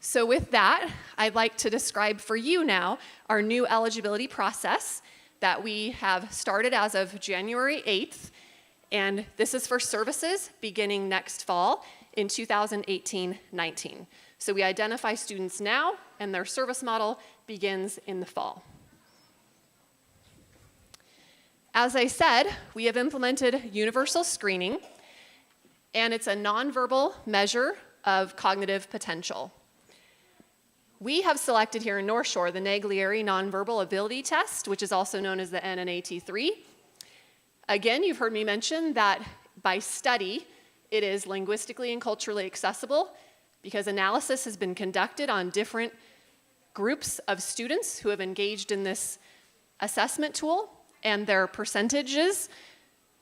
So with that, I'd like to describe for you now our new eligibility process that we have started as of January 8th, and this is for services beginning next fall in 2018-19. So we identify students now, and their service model begins in the fall. As I said, we have implemented universal screening, and it's a nonverbal measure of cognitive potential. We have selected here in North Shore the Naglieri Nonverbal Ability Test, which is also known as the NNAT3. Again, you've heard me mention that by study, it is linguistically and culturally accessible because analysis has been conducted on different groups of students who have engaged in this assessment tool, and their percentages,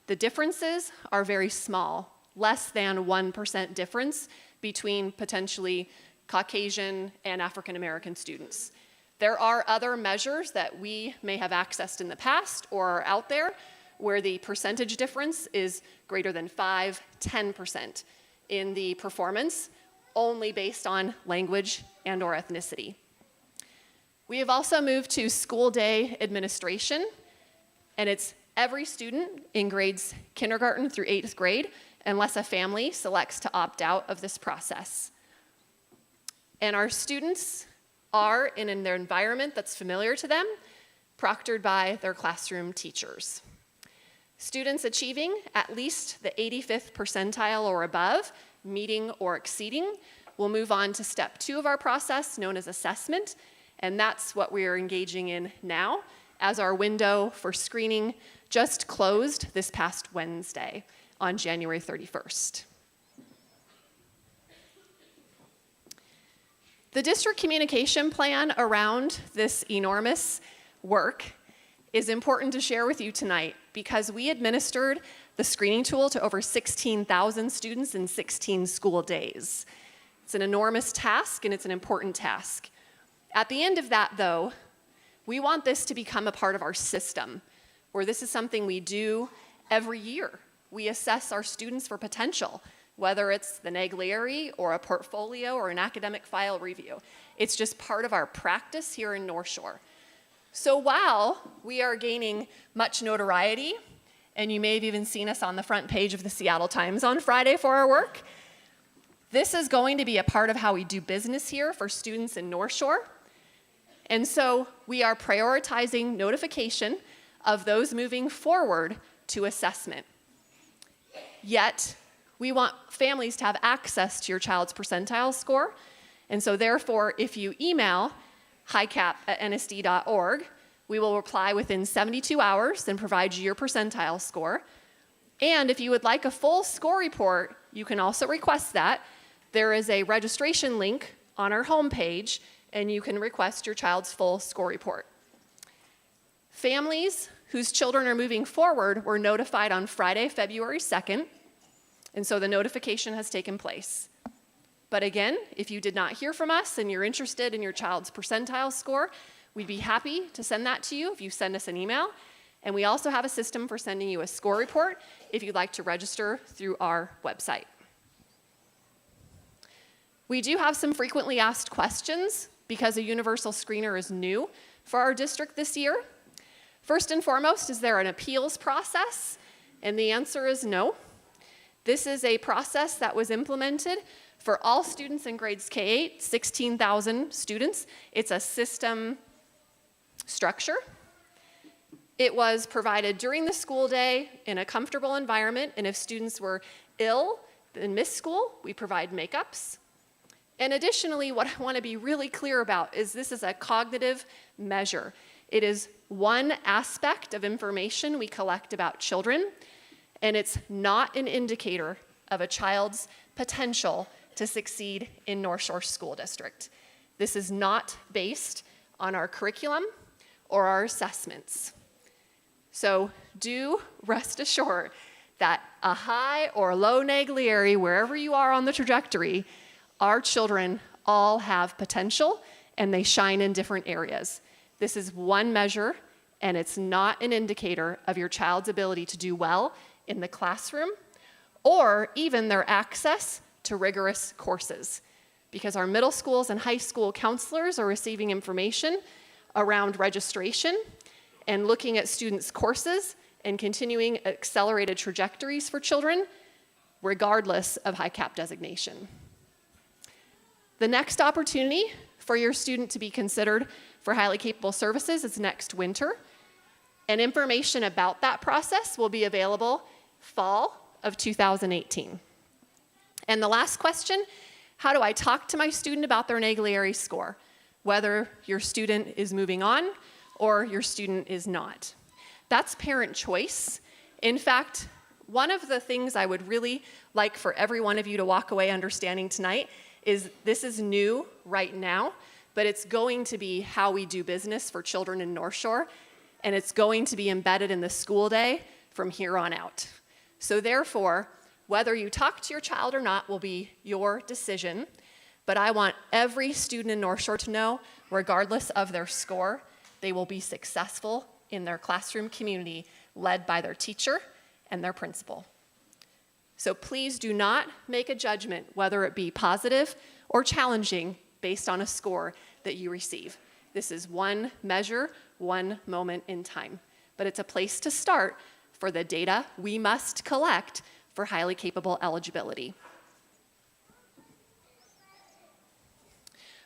the differences are very small, less than 1% difference between potentially Caucasian and African American students. There are other measures that we may have accessed in the past or are out there where the percentage difference is greater than 5, 10% in the performance, only based on language and or ethnicity. We have also moved to school day administration, and it's every student in grades kindergarten through 8th grade, unless a family selects to opt out of this process. And our students are in their environment that's familiar to them, proctored by their classroom teachers. Students achieving at least the 85th percentile or above, meeting or exceeding, will move on to step 2 of our process, known as assessment, and that's what we are engaging in now, as our window for screening just closed this past Wednesday on January 31st. The district communication plan around this enormous work is important to share with you tonight because we administered the screening tool to over 16,000 students in 16 school days. It's an enormous task and it's an important task. At the end of that, though, we want this to become a part of our system, where this is something we do every year. We assess our students for potential, whether it's the Naglieri or a portfolio or an academic file review. It's just part of our practice here in North Shore. So while we are gaining much notoriety, and you may have even seen us on the front page of the Seattle Times on Friday for our work, this is going to be a part of how we do business here for students in North Shore. And so we are prioritizing notification of those moving forward to assessment. Yet, we want families to have access to your child's percentile score. And so therefore, if you email highcap@nsd.org, we will reply within 72 hours and provide you your percentile score. And if you would like a full score report, you can also request that. There is a registration link on our homepage, and you can request your child's full score report. Families whose children are moving forward were notified on Friday, February 2nd, and so the notification has taken place. But again, if you did not hear from us and you're interested in your child's percentile score, we'd be happy to send that to you if you send us an email. And we also have a system for sending you a score report if you'd like to register through our website. We do have some frequently asked questions because a universal screener is new for our district this year. First and foremost, is there an appeals process? And the answer is no. This is a process that was implemented for all students in grades K-8, 16,000 students. It's a system structure. It was provided during the school day in a comfortable environment, and if students were ill and missed school, we provide makeups. And additionally, what I want to be really clear about is this is a cognitive measure. It is one aspect of information we collect about children, and it's not an indicator of a child's potential to succeed in North Shore School District. This is not based on our curriculum or our assessments. So do rest assured that a high or low Naglieri, wherever you are on the trajectory, our children all have potential and they shine in different areas. This is one measure, and it's not an indicator of your child's ability to do well in the classroom or even their access to rigorous courses. because our middle schools and high school counselors are receiving information around registration and looking at students' courses and continuing accelerated trajectories for children, regardless of high cap designation. The next opportunity for your student to be considered for highly capable services is next winter, and information about that process will be available fall of 2018. And the last question, how do I talk to my student about their Naglieri score, whether your student is moving on or your student is not? That's parent choice. In fact, one of the things I would really like for every one of you to walk away understanding tonight is this is new right now, but it's going to be how we do business for children in North Shore, and it's going to be embedded in the school day from here on out. So therefore, whether you talk to your child or not will be your decision, but I want every student in North Shore to know, regardless of their score, they will be successful in their classroom community led by their teacher and their principal. So please do not make a judgment, whether it be positive or challenging, based on a score that you receive. This is one measure, one moment in time. But it's a place to start for the data we must collect for highly capable eligibility.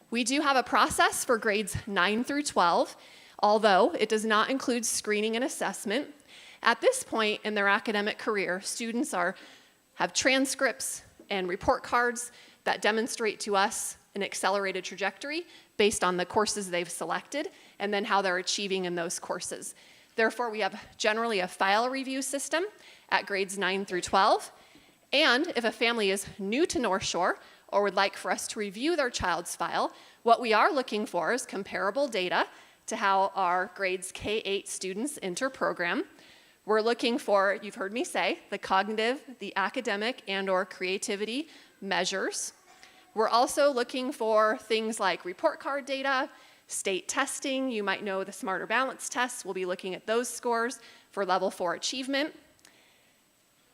We do have a process for grades 9 through 12, although it does not include screening and assessment. At this point in their academic career, students have transcripts and report cards that demonstrate to us an accelerated trajectory based on the courses they've selected and then how they're achieving in those courses. Therefore, we have generally a file review system at grades 9 through 12. And if a family is new to North Shore or would like for us to review their child's file, what we are looking for is comparable data to how our grades K-8 students enter program. We're looking for, you've heard me say, the cognitive, the academic, and/or creativity measures. We're also looking for things like report card data, state testing. You might know the Smarter Balance tests. We'll be looking at those scores for level 4 achievement.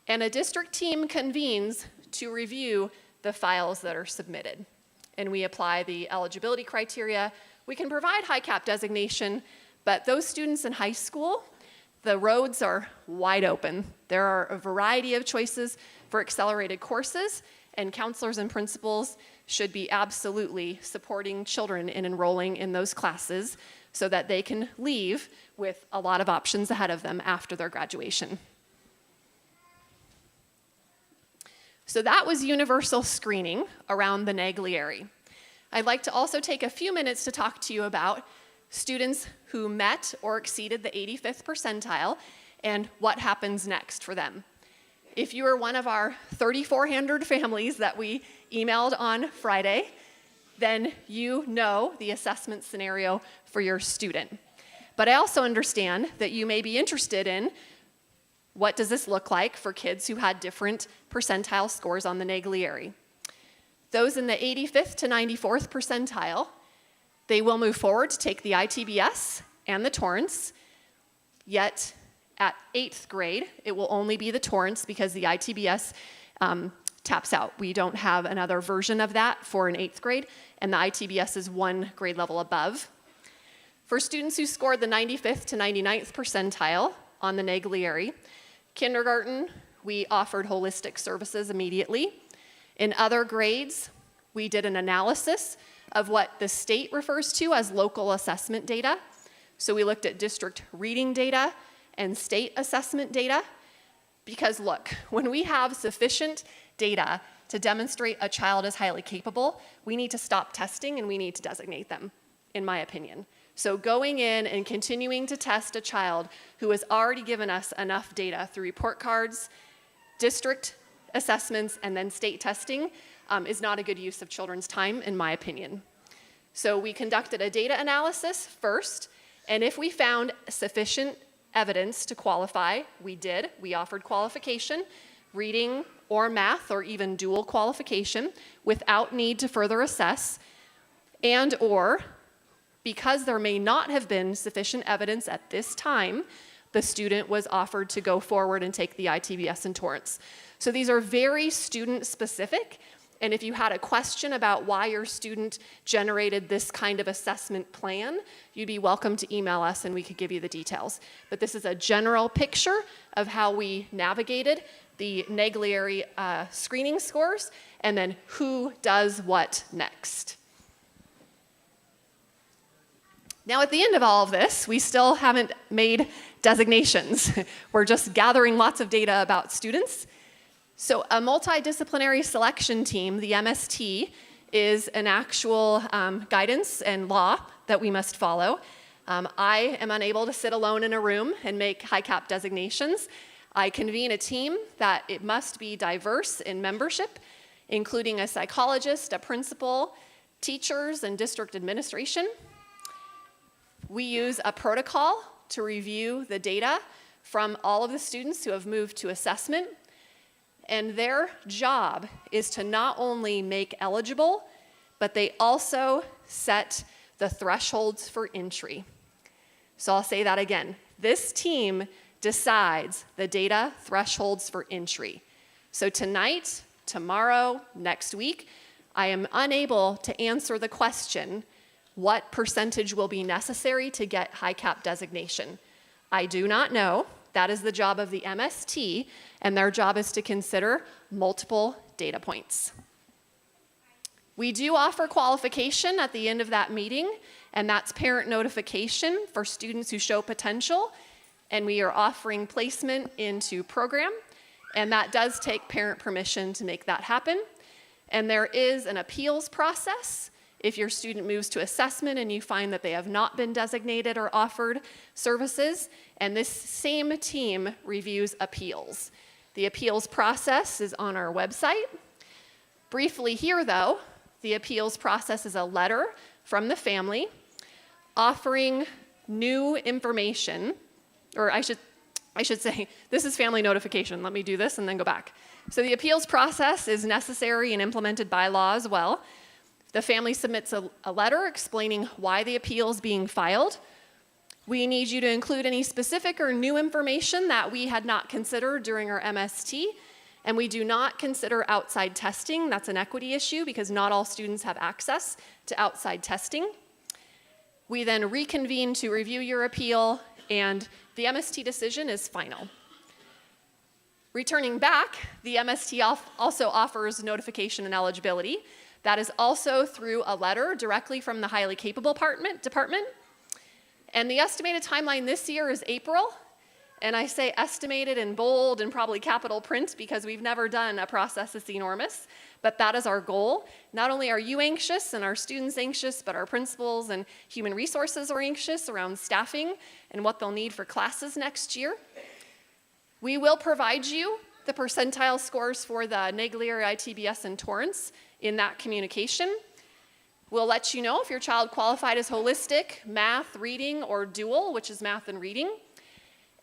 And a district team convenes to review the files that are submitted. And we apply the eligibility criteria. We can provide high cap designation, but those students in high school, the roads are wide open. There are a variety of choices for accelerated courses, and counselors and principals should be absolutely supporting children in enrolling in those classes so that they can leave with a lot of options ahead of them after their graduation. So that was universal screening around the Naglieri. I'd like to also take a few minutes to talk to you about students who met or exceeded the 85th percentile and what happens next for them. If you are one of our 3,400 families that we emailed on Friday, then you know the assessment scenario for your student. But I also understand that you may be interested in what does this look like for kids who had different percentile scores on the Naglieri. Those in the 85th to 94th percentile, they will move forward to take the ITBS and the Torrance, yet at 8th grade, it will only be the Torrance because the ITBS taps out. We don't have another version of that for an 8th grade, and the ITBS is one grade level above. For students who scored the 95th to 99th percentile on the Naglieri, kindergarten, we offered holistic services immediately. In other grades, we did an analysis of what the state refers to as local assessment data. So we looked at district reading data and state assessment data, because look, when we have sufficient data to demonstrate a child is highly capable, we need to stop testing and we need to designate them, in my opinion. So going in and continuing to test a child who has already given us enough data through report cards, district assessments, and then state testing is not a good use of children's time, in my opinion. So we conducted a data analysis first, and if we found sufficient evidence to qualify, we did. We offered qualification, reading or math, or even dual qualification, without need to further assess, and or because there may not have been sufficient evidence at this time, the student was offered to go forward and take the ITBS and Torrance. So these are very student-specific, And if you had a question about why your student generated this kind of assessment plan, you'd be welcome to email us and we could give you the details. But this is a general picture of how we navigated the Naglieri screening scores, and then who does what next. Now, at the end of all of this, we still haven't made designations. We're just gathering lots of data about students. So a multidisciplinary selection team, the MST, is an actual guidance and law that we must follow. I am unable to sit alone in a room and make HiCap designations. I convene a team that it must be diverse in membership, including a psychologist, a principal, teachers, and district administration. We use a protocol to review the data from all of the students who have moved to assessment. And their job is to not only make eligible, but they also set the thresholds for entry. So I'll say that again. This team decides the data thresholds for entry. So tonight, tomorrow, next week, I am unable to answer the question, what percentage will be necessary to get HiCap designation? I do not know. That is the job of the MST, and their job is to consider multiple data points. We do offer qualification at the end of that meeting, and that's parent notification for students who show potential, and we are offering placement into program, and that does take parent permission to make that happen. And there is an appeals process. If your student moves to assessment and you find that they have not been designated or offered services, and this same team reviews appeals. The appeals process is on our website. Briefly here, though, the appeals process is a letter from the family offering new information, or I should say, this is family notification. Let me do this and then go back. So the appeals process is necessary and implemented by law as well. The family submits a letter explaining why the appeal is being filed. We need you to include any specific or new information that we had not considered during our MST, and we do not consider outside testing. That's an equity issue because not all students have access to outside testing. We then reconvene to review your appeal, and the MST decision is final. Returning back, the MST also offers notification and eligibility. That is also through a letter directly from the highly capable department. And the estimated timeline this year is April. And I say estimated in bold and probably capital print because we've never done a process this enormous, but that is our goal. Not only are you anxious and our students anxious, but our principals and human resources are anxious around staffing and what they'll need for classes next year. We will provide you the percentile scores for the Naglieri, ITBS, and Torrance in that communication. We'll let you know if your child qualified as holistic, math, reading, or dual, which is math and reading.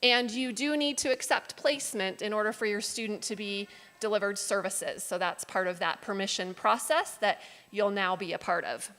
And you do need to accept placement in order for your student to be delivered services. So that's part of that permission process that you'll now be a part of.